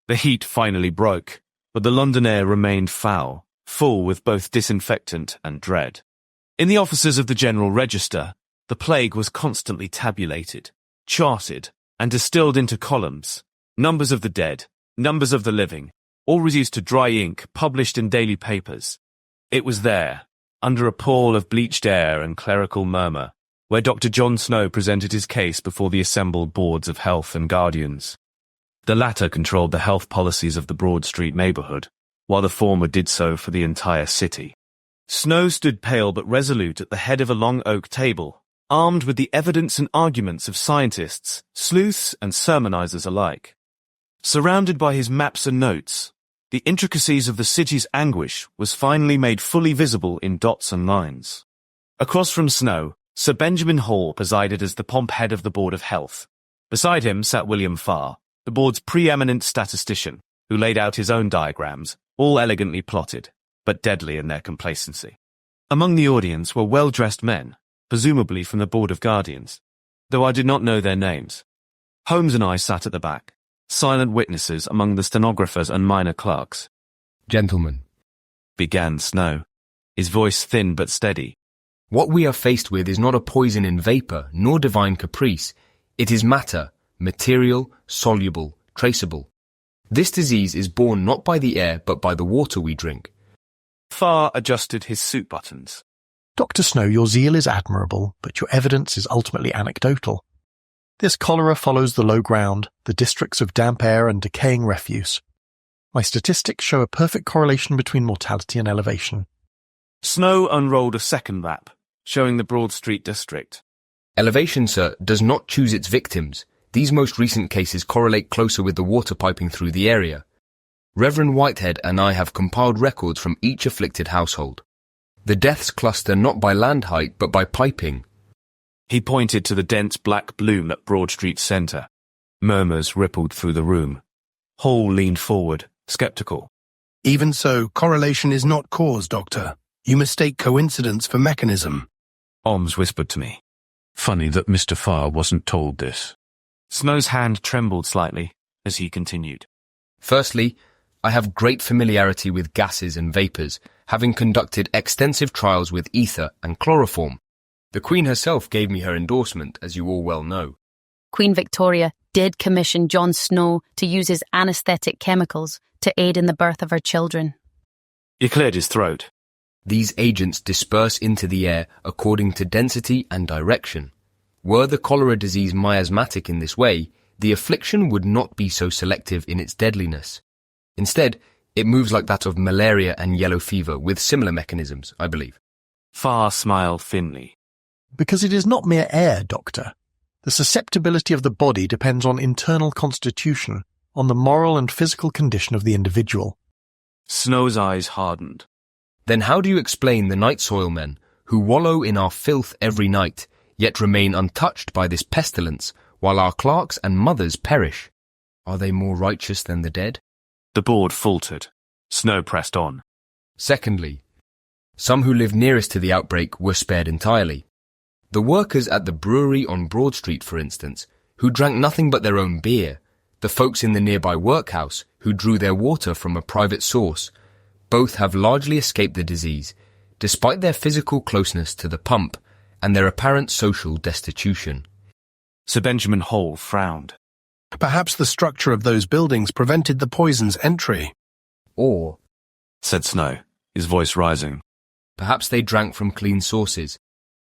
The heat finally broke, but the London air remained foul, full with both disinfectant and dread. In the offices of the General Register, the plague was constantly tabulated, charted, and distilled into columns, numbers of the dead, numbers of the living, all reduced to dry ink published in daily papers. It was there, under a pall of bleached air and clerical murmur, where Dr. John Snow presented his case before the assembled boards of health and guardians. The latter controlled the health policies of the Broad Street neighbourhood, while the former did so for the entire city. Snow stood pale but resolute at the head of a long oak table, armed with the evidence and arguments of scientists, sleuths and sermonizers alike. Surrounded by his maps and notes, the intricacies of the city's anguish was finally made fully visible in dots and lines. Across from Snow, Sir Benjamin Hall presided as the pomp head of the Board of Health. Beside him sat William Farr, the board's preeminent statistician, who laid out his own diagrams, all elegantly plotted, but deadly in their complacency. Among the audience were well-dressed men, presumably from the Board of Guardians, though I did not know their names. Holmes and I sat at the back, silent witnesses among the stenographers and minor clerks. "Gentlemen," began Snow, his voice thin but steady, "what we are faced with is not a poison in vapour, nor divine caprice. It is matter, material, soluble, traceable. This disease is borne not by the air, but by the water we drink." Farr adjusted his suit buttons. "Dr. Snow, your zeal is admirable, but your evidence is ultimately anecdotal. This cholera follows the low ground, the districts of damp air and decaying refuse. My statistics show a perfect correlation between mortality and elevation." Snow unrolled a second map, showing the Broad Street district. "Elevation, sir, does not choose its victims. These most recent cases correlate closer with the water piping through the area. Reverend Whitehead and I have compiled records from each afflicted household. The deaths cluster not by land height but by piping. He pointed to the dense black bloom at Broad Street's centre. Murmurs rippled through the room. Hall leaned forward, sceptical. Even so, correlation is not cause, Doctor. You mistake coincidence for mechanism. Holmes whispered to me. Funny that Mr. Farr wasn't told this. Snow's hand trembled slightly as he continued. Firstly, I have great familiarity with gases and vapours, having conducted extensive trials with ether and chloroform. The Queen herself gave me her endorsement, as you all well know. Queen Victoria did commission John Snow to use his anaesthetic chemicals to aid in the birth of her children. He cleared his throat. These agents disperse into the air according to density and direction. Were the cholera disease miasmatic in this way, the affliction would not be so selective in its deadliness. Instead, it moves like that of malaria and yellow fever, with similar mechanisms, I believe. Farr smiled thinly. Because it is not mere air, Doctor. The susceptibility of the body depends on internal constitution, on the moral and physical condition of the individual. Snow's eyes hardened. Then how do you explain the night soil men, who wallow in our filth every night, yet remain untouched by this pestilence, while our clerks and mothers perish? Are they more righteous than the dead? The board faltered. Snow pressed on. Secondly, some who lived nearest to the outbreak were spared entirely. The workers at the brewery on Broad Street, for instance, who drank nothing but their own beer, the folks in the nearby workhouse who drew their water from a private source, both have largely escaped the disease, despite their physical closeness to the pump and their apparent social destitution. Sir Benjamin Hall frowned. Perhaps the structure of those buildings prevented the poison's entry. Or, said Snow, his voice rising, perhaps they drank from clean sources.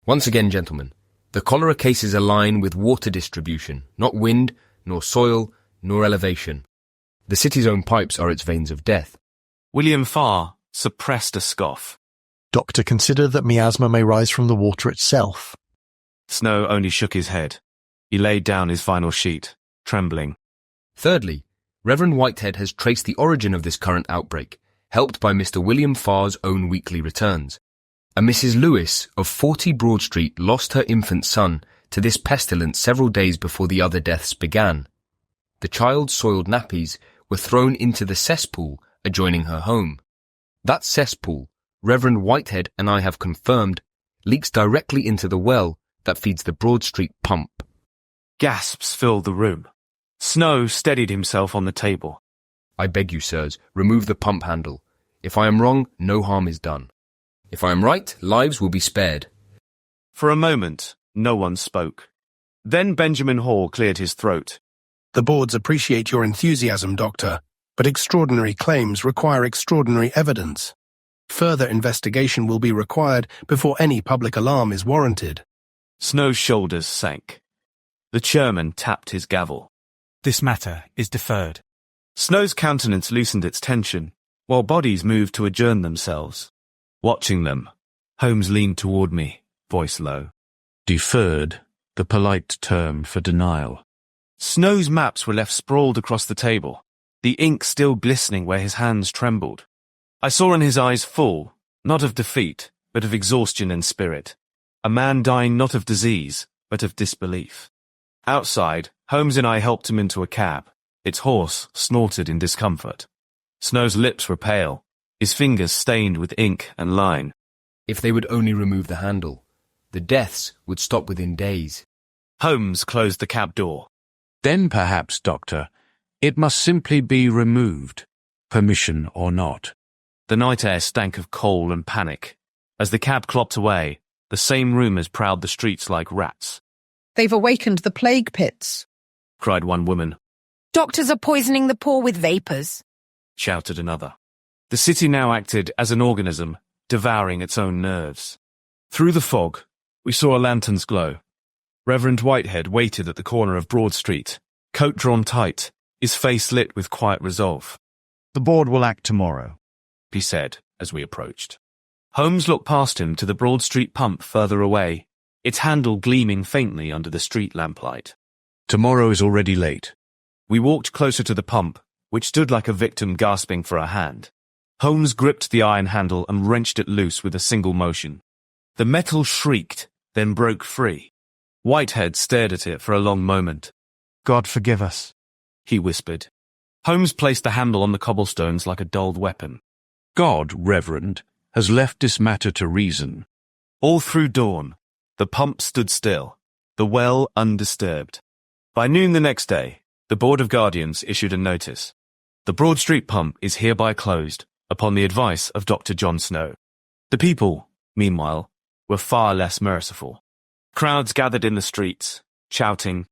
Once again, gentlemen, the cholera cases align with water distribution, not wind, nor soil, nor elevation. The city's own pipes are its veins of death. William Farr suppressed a scoff. Doctor, consider that miasma may rise from the water itself. Snow only shook his head. He laid down his final sheet, trembling. Thirdly, Reverend Whitehead has traced the origin of this current outbreak, helped by Mr. William Farr's own weekly returns. A Mrs. Lewis of 40 Broad Street lost her infant son to this pestilence several days before the other deaths began. The child's soiled nappies were thrown into the cesspool adjoining her home. That cesspool, Reverend Whitehead and I have confirmed, leaks directly into the well that feeds the Broad Street pump. Gasps filled the room. Snow steadied himself on the table. I beg you, sirs, remove the pump handle. If I am wrong, no harm is done. If I am right, lives will be spared. For a moment, no one spoke. Then Benjamin Hall cleared his throat. The boards appreciate your enthusiasm, Doctor, but extraordinary claims require extraordinary evidence. Further investigation will be required before any public alarm is warranted. Snow's shoulders sank. The chairman tapped his gavel. This matter is deferred. Snow's countenance loosened its tension, while bodies moved to adjourn themselves. Watching them, Holmes leaned toward me, voice low. Deferred, the polite term for denial. Snow's maps were left sprawled across the table, the ink still glistening where his hands trembled. I saw in his eyes full, not of defeat, but of exhaustion and spirit. A man dying not of disease, but of disbelief. Outside, Holmes and I helped him into a cab. Its horse snorted in discomfort. Snow's lips were pale, his fingers stained with ink and line. If they would only remove the handle, the deaths would stop within days. Holmes closed the cab door. Then perhaps, Doctor, it must simply be removed, permission or not. The night air stank of coal and panic. As the cab clopped away, the same rumours prowled the streets like rats. They've awakened the plague pits, cried one woman. Doctors are poisoning the poor with vapours, shouted another. The city now acted as an organism, devouring its own nerves. Through the fog, we saw a lantern's glow. Reverend Whitehead waited at the corner of Broad Street, coat drawn tight, his face lit with quiet resolve. The board will act tomorrow, he said as we approached. Holmes looked past him to the Broad Street pump further away, its handle gleaming faintly under the street lamplight. Tomorrow is already late. We walked closer to the pump, which stood like a victim gasping for a hand. Holmes gripped the iron handle and wrenched it loose with a single motion. The metal shrieked, then broke free. Whitehead stared at it for a long moment. God forgive us, he whispered. Holmes placed the handle on the cobblestones like a dulled weapon. God, Reverend, has left this matter to reason. All through dawn, the pump stood still, the well undisturbed. By noon the next day, the Board of Guardians issued a notice. The Broad Street pump is hereby closed, upon the advice of Dr. John Snow. The people, meanwhile, were far less merciful. Crowds gathered in the streets, shouting,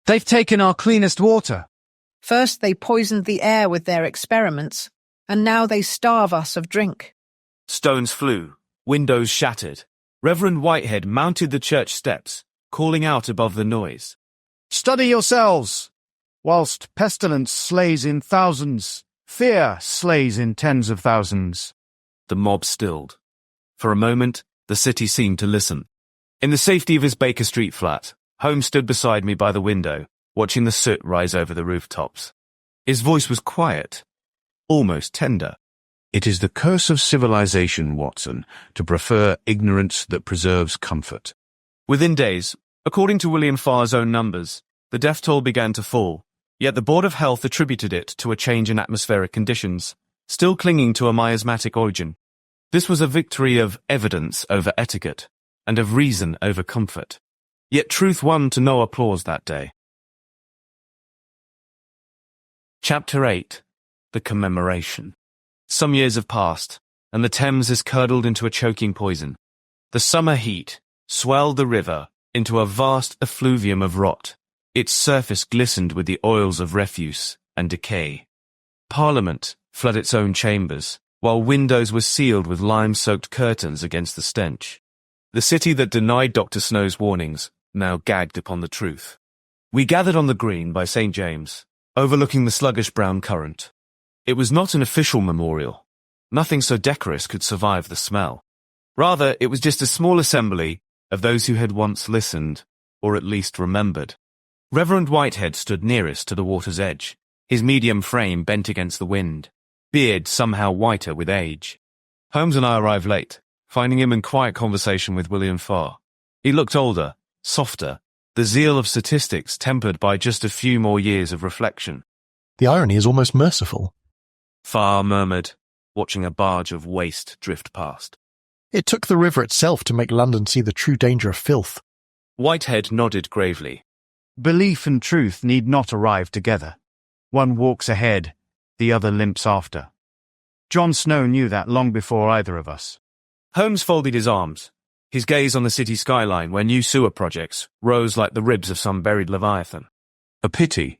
"They've taken our cleanest water." First they poisoned the air with their experiments, and now they starve us of drink. Stones flew, windows shattered. Reverend Whitehead mounted the church steps, calling out above the noise. Study yourselves! Whilst pestilence slays in thousands, fear slays in tens of thousands. The mob stilled. For a moment, the city seemed to listen. In the safety of his Baker Street flat, Holmes stood beside me by the window, watching the soot rise over the rooftops. His voice was quiet, almost tender. It is the curse of civilization, Watson, to prefer ignorance that preserves comfort. Within days, according to William Farr's own numbers, the death toll began to fall, yet the Board of Health attributed it to a change in atmospheric conditions, still clinging to a miasmatic origin. This was a victory of evidence over etiquette, and of reason over comfort. Yet truth won to no applause that day. Chapter 8. The Commemoration. Some years have passed, and the Thames is curdled into a choking poison. The summer heat swelled the river into a vast effluvium of rot. Its surface glistened with the oils of refuse and decay. Parliament flooded its own chambers, while windows were sealed with lime-soaked curtains against the stench. The city that denied Dr. Snow's warnings now gagged upon the truth. We gathered on the green by St. James, overlooking the sluggish brown current. It was not an official memorial. Nothing so decorous could survive the smell. Rather, it was just a small assembly of those who had once listened, or at least remembered. Reverend Whitehead stood nearest to the water's edge, his medium frame bent against the wind, beard somehow whiter with age. Holmes and I arrived late, finding him in quiet conversation with William Farr. He looked older, softer, the zeal of statistics tempered by just a few more years of reflection. The irony is almost merciful. Farr murmured, watching a barge of waste drift past. It took the river itself to make London see the true danger of filth. Whitehead nodded gravely. Belief and truth need not arrive together. One walks ahead, the other limps after. John Snow knew that long before either of us. Holmes folded his arms, his gaze on the city skyline where new sewer projects rose like the ribs of some buried leviathan. A pity.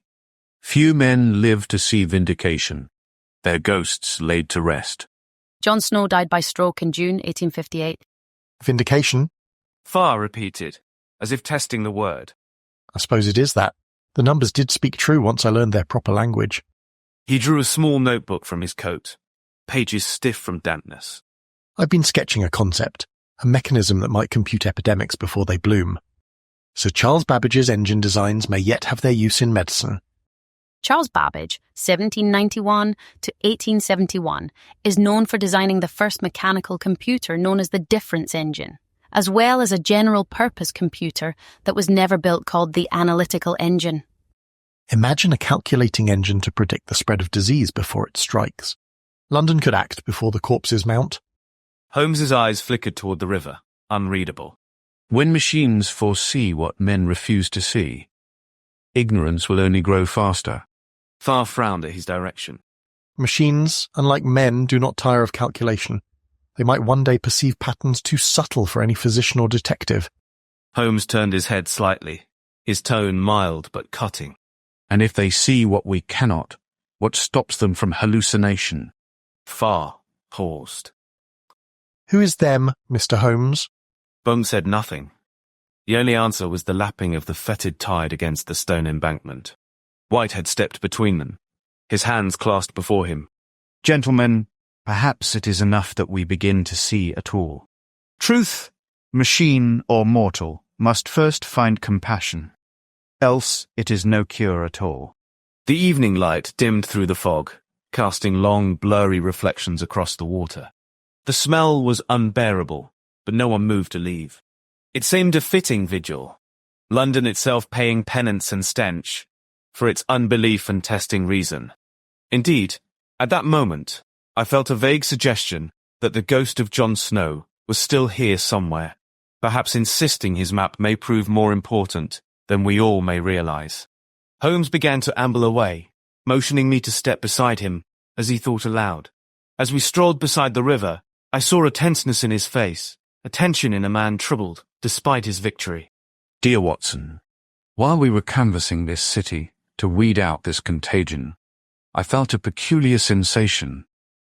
Few men live to see vindication, their ghosts laid to rest. John Snow died by stroke in June 1858. Vindication? Farr repeated, as if testing the word. I suppose it is that. The numbers did speak true once I learned their proper language. He drew a small notebook from his coat, pages stiff from dampness. I've been sketching a concept, a mechanism that might compute epidemics before they bloom. Sir Charles Babbage's engine designs may yet have their use in medicine. Charles Babbage, 1791 to 1871, is known for designing the first mechanical computer known as the difference engine, as well as a general-purpose computer that was never built called the analytical engine. Imagine a calculating engine to predict the spread of disease before it strikes. London could act before the corpses mount. Holmes's eyes flickered toward the river, unreadable. When machines foresee what men refuse to see, ignorance will only grow faster. Farr frowned at his direction. Machines, unlike men, do not tire of calculation. They might one day perceive patterns too subtle for any physician or detective. Holmes turned his head slightly, his tone mild but cutting. And if they see what we cannot, what stops them from hallucination? Farr paused. Who is them, Mr. Holmes? Bung said nothing. The only answer was the lapping of the fetid tide against the stone embankment. Whitehead stepped between them, his hands clasped before him. Gentlemen, perhaps it is enough that we begin to see at all. Truth, machine or mortal, must first find compassion. Else it is no cure at all. The evening light dimmed through the fog, casting long, blurry reflections across the water. The smell was unbearable, but no one moved to leave. It seemed a fitting vigil, London itself paying penance and stench for its unbelief and testing reason. Indeed, at that moment, I felt a vague suggestion that the ghost of Jon Snow was still here somewhere, perhaps insisting his map may prove more important than we all may realize. Holmes began to amble away, motioning me to step beside him as he thought aloud. As we strolled beside the river, I saw a tenseness in his face, a tension in a man troubled despite his victory. Dear Watson, while we were canvassing this city to weed out this contagion, I felt a peculiar sensation,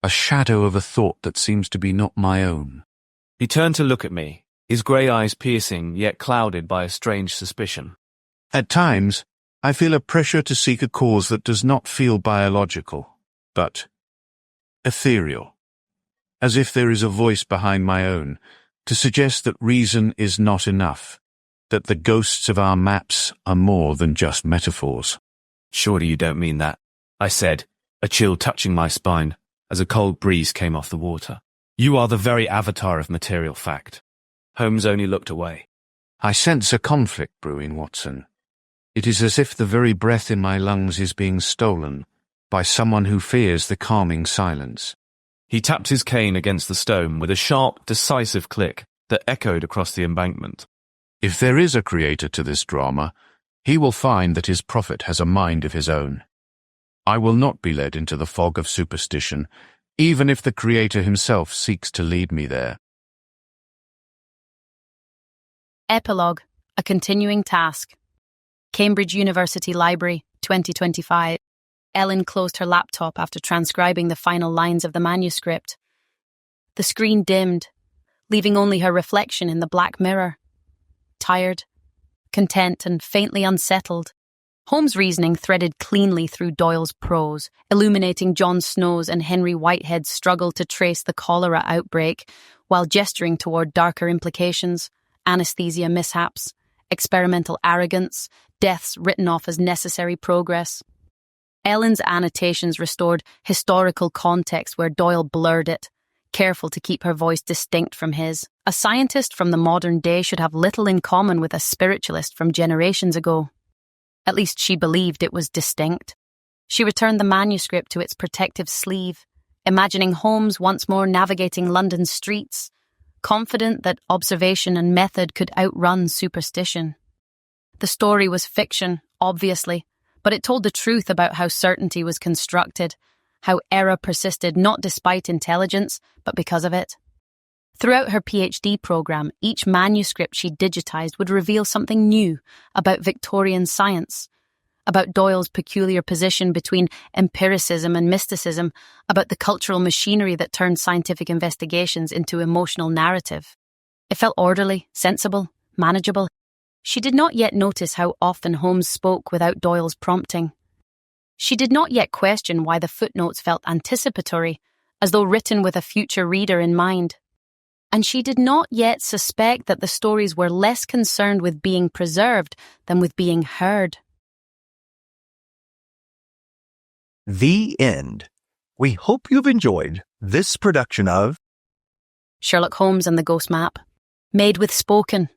a shadow of a thought that seems to be not my own. He turned to look at me, his grey eyes piercing yet clouded by a strange suspicion. At times, I feel a pressure to seek a cause that does not feel biological, but ethereal, as if there is a voice behind my own to suggest that reason is not enough, that the ghosts of our maps are more than just metaphors. Surely you don't mean that, I said, a chill touching my spine as a cold breeze came off the water. You are the very avatar of material fact. Holmes only looked away. I sense a conflict brewing, Watson. It is as if the very breath in my lungs is being stolen by someone who fears the calming silence. He tapped his cane against the stone with a sharp, decisive click that echoed across the embankment. If there is a creator to this drama, he will find that his prophet has a mind of his own. I will not be led into the fog of superstition, even if the creator himself seeks to lead me there. Epilogue, a continuing task. Cambridge University Library, 2025. Ellen closed her laptop after transcribing the final lines of the manuscript. The screen dimmed, leaving only her reflection in the black mirror. Tired, content, and faintly unsettled, Holmes' reasoning threaded cleanly through Doyle's prose, illuminating Jon Snow's and Henry Whitehead's struggle to trace the cholera outbreak, while gesturing toward darker implications, anesthesia mishaps, experimental arrogance, deaths written off as necessary progress. Ellen's annotations restored historical context where Doyle blurred it, careful to keep her voice distinct from his. A scientist from the modern day should have little in common with a spiritualist from generations ago. At least she believed it was distinct. She returned the manuscript to its protective sleeve, imagining Holmes once more navigating London's streets, confident that observation and method could outrun superstition. The story was fiction, obviously, but it told the truth about how certainty was constructed, how error persisted not despite intelligence, but because of it. Throughout her PhD program, each manuscript she digitized would reveal something new about Victorian science, about Doyle's peculiar position between empiricism and mysticism, about the cultural machinery that turned scientific investigations into emotional narrative. It felt orderly, sensible, manageable. She did not yet notice how often Holmes spoke without Doyle's prompting. She did not yet question why the footnotes felt anticipatory, as though written with a future reader in mind. And she did not yet suspect that the stories were less concerned with being preserved than with being heard. The end. We hope you've enjoyed this production of Sherlock Holmes and the Ghost Map, made with spoken,